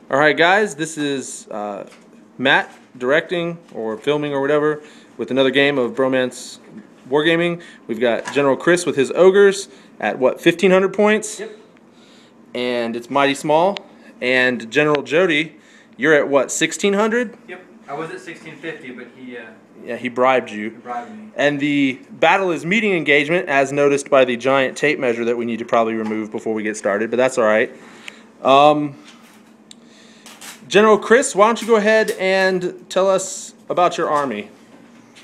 Alright guys, this is Matt directing or filming or whatever with another game of Bromance Wargaming. We've got General Chris with his Ogres at what, 1,500 points? Yep. And it's mighty small. And General Jody, you're at what, 1,600? Yep. I was at 1650, but he bribed you. He bribed me. And the battle is meeting engagement, as noticed by the giant tape measure that we need to probably remove before we get started, but that's alright. General Chris, why don't you go ahead and tell us about your army?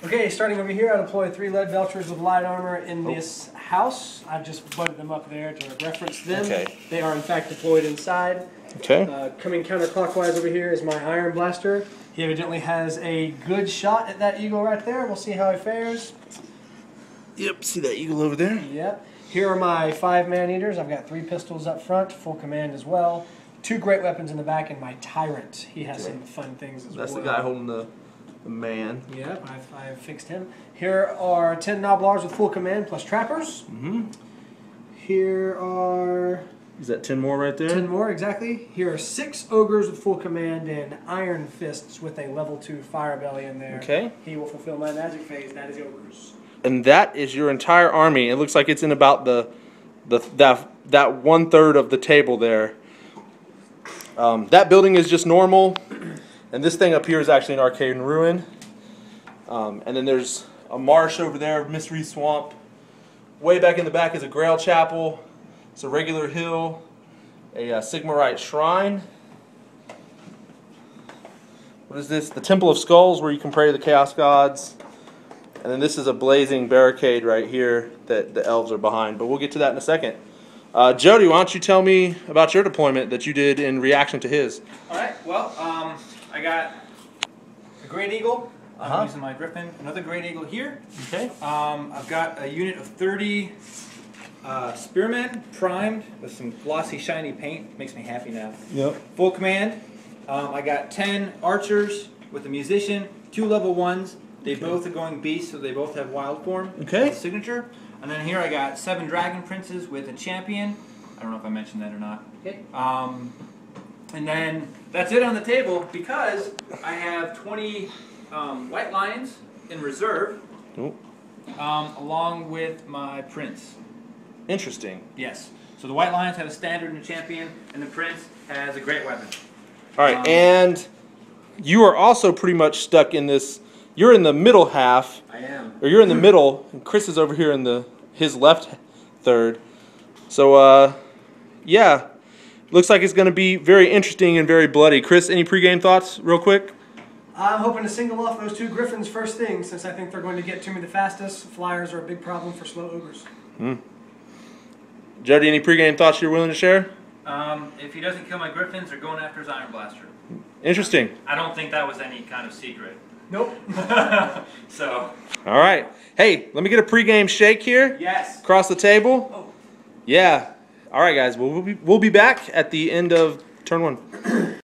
Okay, starting over here, I deploy 3 lead belchers with light armor in this house. I've just butted them up there to reference them. Okay. They are in fact deployed inside. Okay. Coming counterclockwise over here is my iron blaster. He evidently has a good shot at that eagle right there. We'll see how he fares. Yep, see that eagle over there? Yep. Here are my 5 man-eaters. I've got 3 pistols up front, full command as well. 2 great weapons in the back, and my tyrant. He has some fun things as well. That's the guy holding the man. Yep, I've fixed him. Here are 10 Noblars with full command plus trappers. Mm-hmm. Here are... Is that 10 more right there? 10 more, exactly. Here are 6 Ogres with full command and Iron Fists with a level 2 Fire Belly in there. Okay. He will fulfill my magic phase. That is Ogres. And that is your entire army. It looks like it's in about that 1/3 of the table there. That building is just normal, and this thing up here is actually an arcade and ruin. And then there's a marsh over there, Mystery Swamp. Way back in the back is a Grail Chapel. It's a regular hill, a Sigmarite shrine. What is this? The Temple of Skulls, where you can pray to the Chaos Gods. And then this is a blazing barricade right here that the elves are behind. But we'll get to that in a second. Jody, why don't you tell me about your deployment that you did in reaction to his? Alright, well, I got a Great Eagle. I'm using my Griffin. Another Great Eagle here. Okay. I've got a unit of 30 Spearmen primed with some glossy, shiny paint. Makes me happy now. Yep. Full command. I got 10 Archers with a Musician, 2 level 1s. They both are going Beast, so they both have Wild Form. Okay. As a signature. And then here I got 7 Dragon Princes with a Champion. I don't know if I mentioned that or not. Okay. And then that's it on the table because I have 20 White Lions in reserve, along with my Prince. Interesting. Yes. So the White Lions have a standard and a champion, and the Prince has a great weapon. All right, and you are also pretty much stuck in this. You're in the middle half. I am. Or you're in the middle, and Chris is over here in his left third. So, yeah, looks like it's going to be very interesting and very bloody. Chris, any pregame thoughts, real quick? I'm hoping to single off those 2 Griffins first thing, since I think they're going to get to me the fastest. Flyers are a big problem for slow Ogres. Jody, any pregame thoughts you're willing to share? If he doesn't kill my Griffins, they're going after his Iron Blaster. Interesting. I don't think that was any kind of secret. Nope. So. All right. Hey, let me get a pregame shake here. Yes. Across the table. Oh. Yeah. All right, guys. We'll be back at the end of turn 1.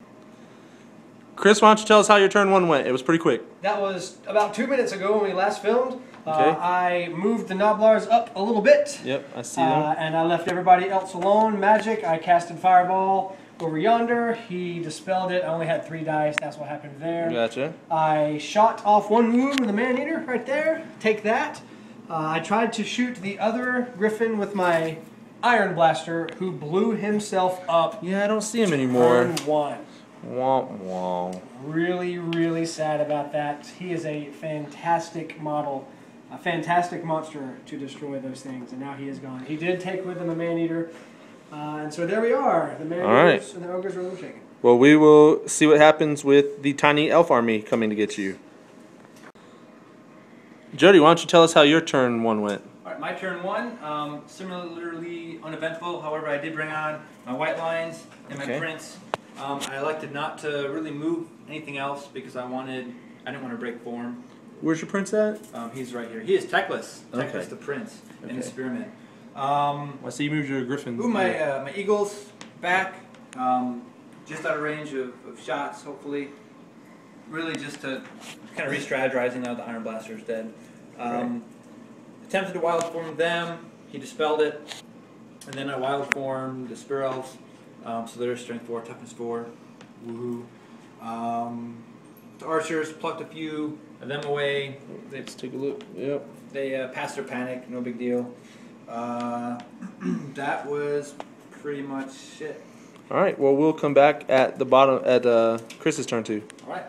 Chris, why don't you tell us how your turn 1 went? It was pretty quick. That was about 2 minutes ago when we last filmed. Okay. I moved the Noblars up a little bit. Yep, I see them. And I left everybody else alone. Magic, I casted Fireball over yonder. He dispelled it. I only had 3 dice. That's what happened there. Gotcha. I shot off 1 wound with a man-eater right there. Take that. I tried to shoot the other Griffin with my Iron Blaster, who blew himself up. Yeah, I don't see him anymore. Turn 1. Womp womp. Really, really sad about that. He is a fantastic model, a fantastic monster to destroy those things, and now he is gone. He did take with him a man-eater, and so there we are. The man-eaters and the Ogres are a little shaken. Well, we will see what happens with the tiny elf army coming to get you. Jody, why don't you tell us how your turn 1 went? All right, my turn 1, similarly uneventful. However, I did bring on my White Lions and my Prince. I elected not to really move anything else because I didn't want to break form. Where's your Prince at? He's right here. He is Techless. Okay. Techless the Prince and the Spearman. I see you moved your Griffin. Ooh, my Eagles back, just out of range of shots, hopefully. Really just to kind of re-strategizing now the Iron Blaster is dead. Attempted to wild form them. He dispelled it. And then I wild formed the Spear Elves. So they're strength 4, toughness 4. Woohoo. The archers plucked a few of them away. Let's take a look. Yep. They passed their panic, no big deal. That was pretty much it. All right. Well, we'll come back at the bottom at Chris's turn 2. All right.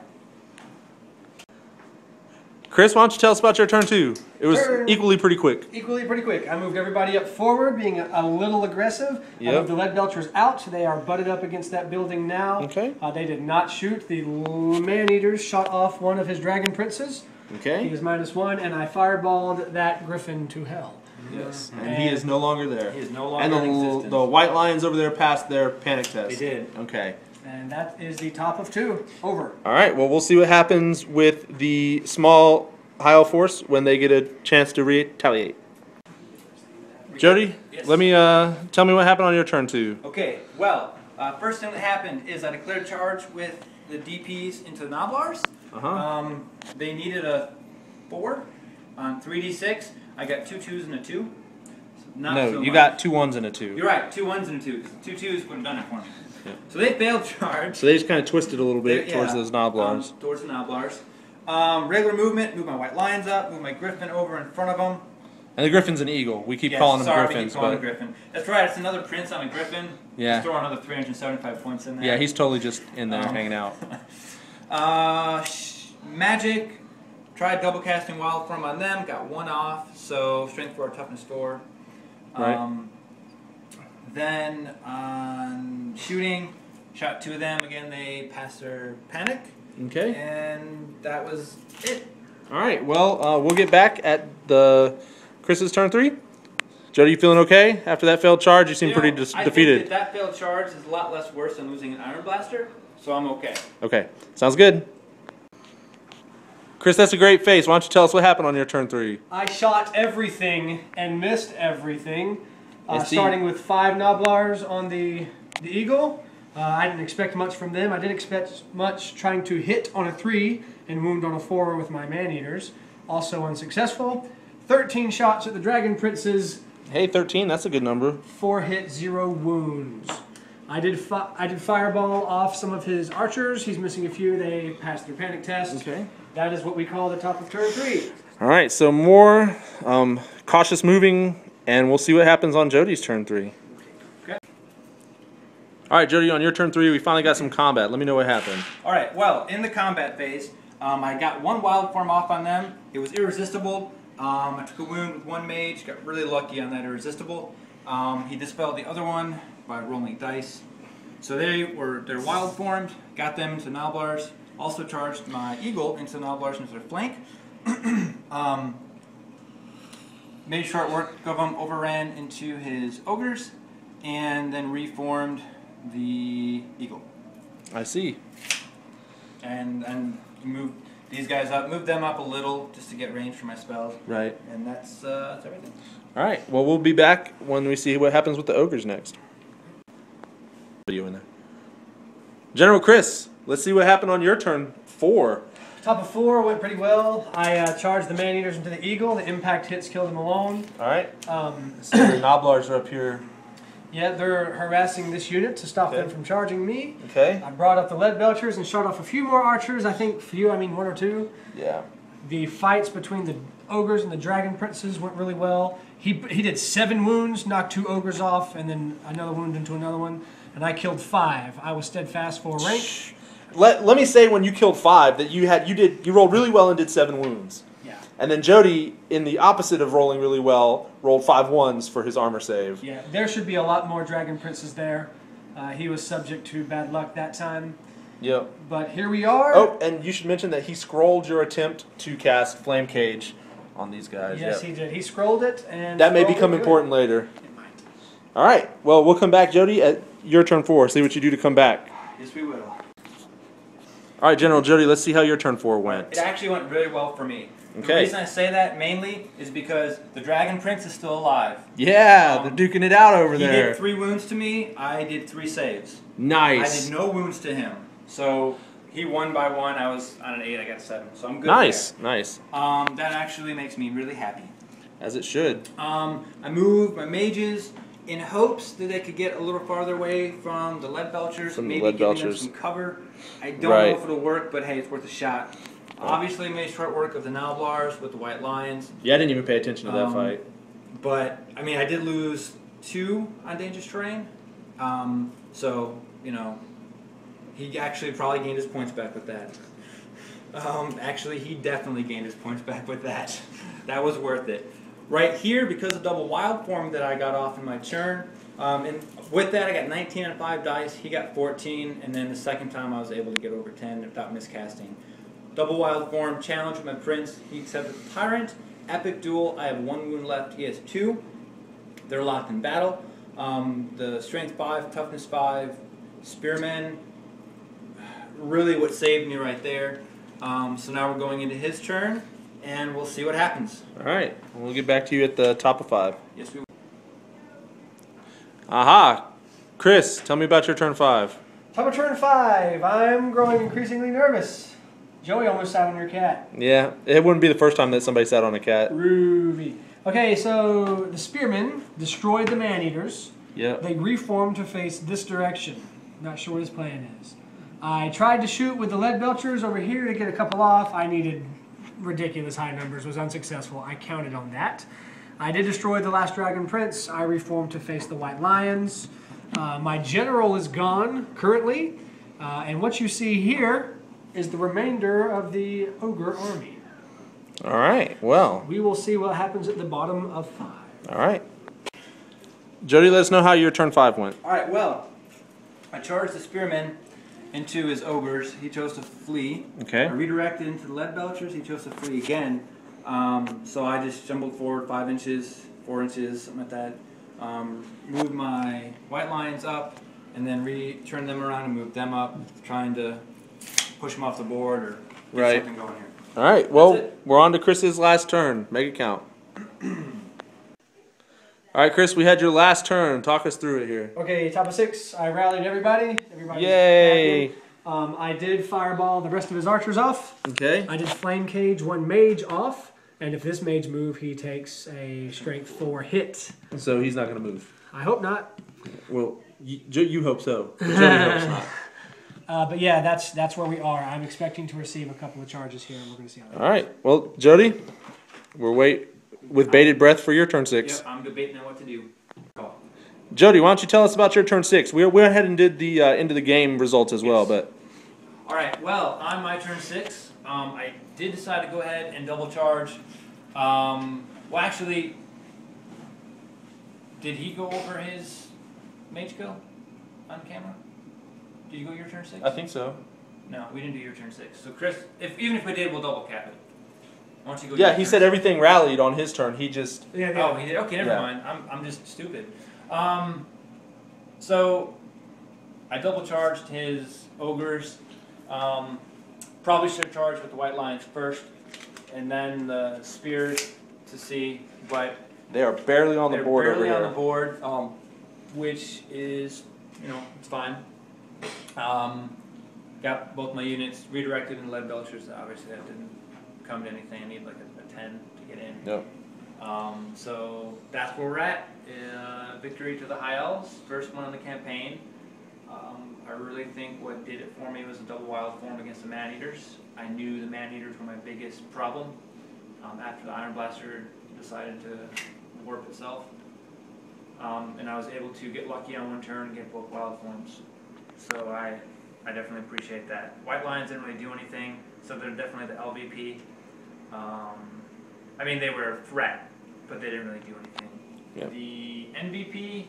Chris, why don't you tell us about your turn 2? It was equally pretty quick. Equally pretty quick. I moved everybody up forward, being a little aggressive. Yep. I moved the lead belchers out. They are butted up against that building now. Okay. They did not shoot. The man-eaters shot off one of his dragon princes. Okay. He was -1, and I fireballed that griffin to hell. Yes. And he is no longer there. He is no longer in existence. And the white lions over there passed their panic test. They did. Okay. And that is the top of 2. Over. All right. Well, we'll see what happens with the small high elf force when they get a chance to retaliate. Jody, Yes. let me tell me what happened on your turn 2. Okay, well, first thing that happened is I declared charge with the DPs into the Noblars. They needed a 4 on 3d6. I got 2 2s and a 2. Not No, so you much. got 2 1s and a 2. You're right, 2 1s and a 2. 2 2s would have done it for me. Yeah. So they failed charge. So they just kind of twisted a little bit Yeah, towards those Noblars. Towards the Noblars. Regular movement, move my white lions up, move my griffin over in front of them. And the griffin's an eagle. We keep Yes, calling them sorry, griffins. we keep calling But it griffin. That's right, it's another prince on a griffin. Yeah. Just throw another 375 points in there. yeah, he's totally just in there hanging out. Magic. Tried double casting wild form on them, got 1 off, so strength 4, toughness 4. Right. Then on shooting, shot 2 of them. Again, they passed their panic, Okay. and that was it. All right. Well, we'll get back at the Chris's turn 3. Jody, you feeling okay after that failed charge? You seem pretty I defeated. think that failed charge is a lot less worse than losing an Iron Blaster, so I'm okay. Okay. Sounds good. Chris, that's a great face. Why don't you tell us what happened on your turn 3? I shot everything and missed everything. Yes, Starting with 5 Noblars on the eagle. I didn't expect much from them. I didn't expect much trying to hit on a 3 and wound on a 4 with my man-eaters. Also unsuccessful. 13 shots at the dragon princes. Hey, 13. That's a good number. 4 hit, 0 wounds. I did fireball off some of his archers. He's missing a few. They passed their panic test. Okay. That is what we call the top of turn 3. All right. So more cautious moving, and we'll see what happens on Jody's turn 3. Okay. All right, Jody, on your turn 3, we finally got some combat. Let me know what happened. All right. Well, in the combat phase, I got 1 wild form off on them. It was irresistible. I took a wound with 1 mage. Got really lucky on that irresistible. He dispelled the other one by rolling dice. So they're wild formed. Got them into Noblars. Also charged my eagle into Noblars into their flank. Made short work of him. Overran into his ogres, and then reformed the eagle. I see. And moved these guys up, moved them up a little just to get range for my spells. Right. And that's everything. All right. Well, we'll be back when we see what happens with the ogres next. Video in there. General Chris, let's see what happened on your turn 4. Top of 4 went pretty well. I charged the man-eaters into the eagle. The impact hits killed them alone. All right. So the Noblars are up here. Yeah, they're harassing this unit to stop them from charging me. Okay. I brought up the lead belchers and shot off a few more archers. I think few, I mean 1 or 2. Yeah. The fights between the ogres and the dragon princes went really well. He did 7 wounds, knocked 2 ogres off, and then another wound into another one. And I killed 5. I was steadfast for rank. Let me say when you killed 5 that you rolled really well and did 7 wounds. Yeah. And then Jody, in the opposite of rolling really well, rolled 5 1s for his armor save. Yeah, there should be a lot more dragon princes there. He was subject to bad luck that time. Yep. But here we are. Oh, and you should mention that he scrolled your attempt to cast Flame Cage on these guys. Yes, he did. He scrolled it, and that may become important later. It might. All right. Well, we'll come back, Jody, at your turn 4. See what you do to come back. Yes, we will. All right, General Jody, let's see how your turn 4 went. It actually went really well for me. Okay. The reason I say that mainly is because the Dragon Prince is still alive. Yeah, they're duking it out over He there. did 3 wounds to me. I did 3 saves. Nice. I did no wounds to him. So he won by 1. I was on an 8. I got 7. So I'm good. Nice, there. nice. That actually makes me really happy. As it should. I moved my mages in hopes that they could get a little farther away from the lead belchers, maybe giving them some cover. I don't know if it'll work, but hey, it's worth a shot. Obviously, made short work of the Nalblars with the White Lions. Yeah, I didn't even pay attention to that fight. But I mean, I did lose 2 on dangerous terrain. So you know, he actually probably gained his points back with that. Actually, he definitely gained his points back with that. That was worth it. Right here, because of double wild form that I got off in my turn, and with that I got 19 on 5 dice, he got 14, and then the second time I was able to get over 10 without miscasting. Double wild form, challenge with my prince, he accepted the tyrant. Epic duel, I have 1 wound left, he has 2. They're locked in battle. The strength 5, toughness 5, spearmen, really what saved me right there. So now we're going into his turn, and we'll see what happens. All right, we'll get back to you at the top of 5. Yes, we will. Aha, Chris, tell me about your turn 5. Top of turn 5. I'm growing increasingly nervous. Joey almost sat on your cat. Yeah, it wouldn't be the first time that somebody sat on a cat. Ruby. Okay, so the spearmen destroyed the man-eaters. Yep. They reformed to face this direction. Not sure what his plan is. I tried to shoot with the lead belchers over here to get a couple off. I needed ridiculous high numbers, was unsuccessful. I counted on that. I did destroy the last dragon prince. I reformed to face the white lions. My general is gone currently, and what you see here is the remainder of the ogre army. All right, well. We will see what happens at the bottom of 5. All right. Jody, let us know how your turn 5 went. All right, well, I charged the spearman into his ogres. He chose to flee. Okay. I redirected into the lead belchers. He chose to flee again. So I just jumbled forward 5 inches, 4 inches, something like that. Moved my white lions up, and then turned them around and moved them up, trying to push them off the board or get something going here. All right, well, we're on to Chris's last turn. Make it count. All right, Chris, we had your last turn. Talk us through it here. Okay, top of 6. I rallied everybody. Everybody's Yay! I did fireball the rest of his archers off. Okay. I did flame cage 1 mage off. And if this mage move, he takes a strength 4 hit. So he's not going to move. I hope not. Well, you hope so. But Jody hopes not. But yeah, that's where we are. I'm expecting to receive a couple of charges here, and we're going to see how that goes. All right. Well, Jody, we're with bated breath for your turn 6. Yep, I'm debating on what to do. Jody, why don't you tell us about your turn 6? We went ahead and did the end of the game results as well, but. All right. Well, on my turn 6, I did decide to go ahead and double charge. Well, actually, did he go over his mage kill on camera? Did you go your turn 6? I think so. No, we didn't do your turn 6. So Chris, even if we did, we'll double cap it. Why don't you go? Yeah, he said everything rallied on his turn. He just. Yeah. Oh, he did. Okay, never mind. I'm just stupid. So I double charged his ogres. Probably should have charged with the white lions first, and then the spears to see, but they are barely on the board over here. Barely on the board, which is, it's fine. Got both my units redirected in lead belchers. Obviously, that didn't come to anything. I need like a 10 to get in. Yep. So that's where we're at. Victory to the High Elves, first one in the campaign. I really think what did it for me was a double wild form against the man-eaters. I knew the man-eaters were my biggest problem after the Iron Blaster decided to warp itself. And I was able to get lucky on 1 turn and get both wild forms. So I definitely appreciate that. White Lions didn't really do anything, so they're definitely the LVP. I mean, they were a threat, but they didn't really do anything. Yep. The MVP,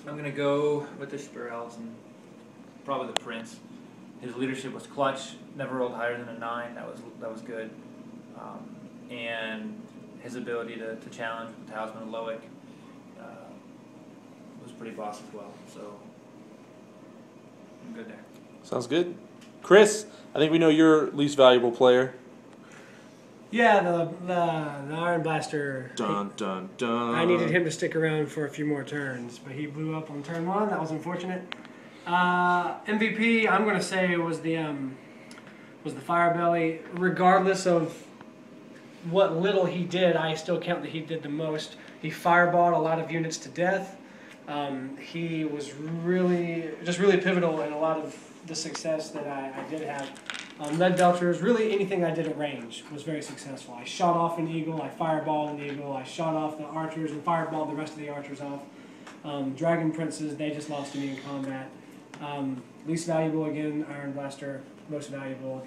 I'm going to go with the Spear Elves and probably the Prince. His leadership was clutch, never rolled higher than a 9. That was good. And his ability to challenge with Talisman and Loic was pretty boss as well. So I'm good there. Sounds good. Chris, I think we know your least valuable player. Yeah, the Iron Blaster. Dun, dun, dun. I needed him to stick around for a few more turns, but he blew up on turn 1. That was unfortunate. MVP, I'm going to say was the Firebelly. Regardless of what little he did, I still count that he did the most. He fireballed a lot of units to death. He was really pivotal in a lot of the success that I did have. Lead belchers, really anything I did at range was very successful. I shot off an eagle, I fireballed an eagle, I shot off the archers and fireballed the rest of the archers off. Dragon princes, they just lost to me in combat. Least valuable again, Iron Blaster. Most valuable,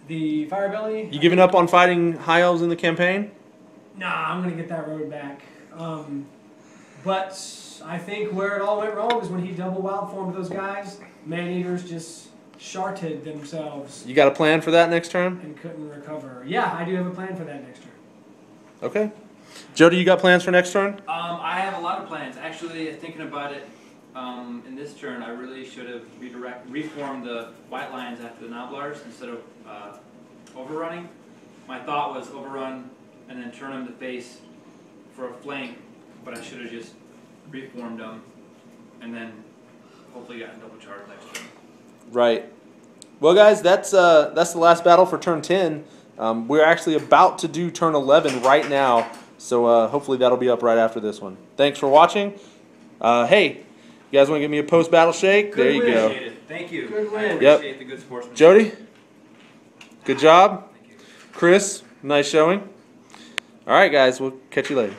the Firebelly. You giving up on fighting high elves in the campaign? Nah, I'm gonna get that road back. But I think where it all went wrong is when he double wild formed those guys. Man-eaters just sharted themselves. You got a plan for that next turn? And couldn't recover. Yeah, I do have a plan for that next turn. Okay. Jody, you got plans for next turn? I have a lot of plans. Actually, thinking about it, in this turn, I really should have reformed the White Lions after the Noblars instead of overrunning. My thought was overrun and then turn them to face for a flank, but I should have just reformed them and then hopefully gotten double charged next turn. Right. Well, guys, that's the last battle for turn 10. We're actually about to do turn 11 right now, so hopefully that'll be up right after this one. Thanks for watching. Hey, you guys want to give me a post-battle shake? Good there you win. go. Appreciate it. Thank you. Good win. I Yep. appreciate the good sportsmanship. Jody, good job. Thank you. Chris, nice showing. All right, guys, we'll catch you later.